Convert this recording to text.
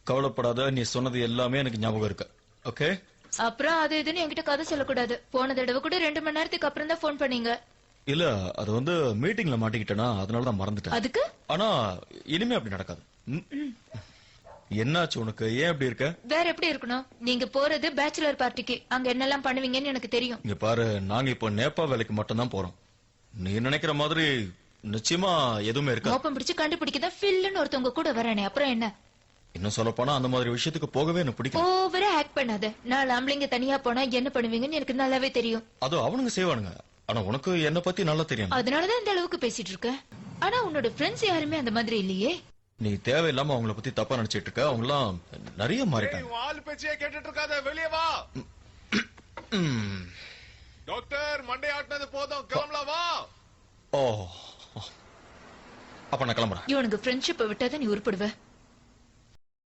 கவலைப்படாத, நீ சொன்னது எல்லாமே எனக்கு ஞாபகம் இருக்கு. ஓகே. அப்புறம் அது இதுன்னு என்கிட்ட கதை சொல்லக்கூடாது. போன தடவை கூட 2 மணி நேரத்துக்கு அப்புறம் தான் போன் பண்ணீங்க. இல்ல, அது வந்து மீட்டிங்ல மாட்டிக்கிட்டேனா, அதனாலதான் மறந்துட்டேன். அதுக்கு ஆனா இனிமே அப்படி நடக்காது. என்னாச்சு உனக்கு? ஏன் அப்படி இருக்க? வேற எப்படி இருக்கணும்? நீங்க போறது பேச்சுலர் பார்ட்டிக்கு. அங்க என்னெல்லாம் பண்ணுவீங்கன்னு எனக்கு தெரியும். இங்க பாரு, நாங்க இப்போ நேப்பா வேலைக்கு மட்டும் தான் போறோம். நீ நினைக்கிற மாதிரி நிச்சயமா எதுவுமே இருக்காது. மோப்பம் பிடிச்சு கண்டுபிடிக்கதான் ஃபில்லுன்னு ஒருத்தவங்க கூட வரானே, அப்புறம் என்ன? இன்னும் சொல்ல போனா அந்த மாதிரி விஷயத்துக்கு போகவே எனக்கு பிடிக்கும். ஓவரா ஆக்ட் பண்ணாத. 4 ஆம்பளைங்க தனியா போனா என்ன பண்ணுவீங்கன்னு எனக்கு நல்லாவே தெரியும். அது அவனுங்க செய்வானுங்க. ஆனா உனக்கு என்ன பத்தி நல்லா தெரியும். அதனாலதான் இந்த அளவுக்கு பேசிட்டு இருக்க. ஆனா உன்னோட ஃப்ரெண்ட்ஸ் யாருமே அந்த மாதிரி இல்லையே. நீ தேவையில்லாம அவங்கள பத்தி தப்பா நினைச்சிட்டு இருக்க. அவங்க எல்லாம் நிறைய மாறிட்டாங்க. வால் பேச்சே கேட்டுட்டு இருக்காத, வெளியே வா. டாக்டர், மண்டை ஆட்டினது போதும், கிளம்பலாம் வா. ஓ, அப்ப நான் கிளம்புறேன். இவனுக்கு ஃப்ரெண்ட்ஷிப்பை விட்டாதான் நீ உருப்படுவ.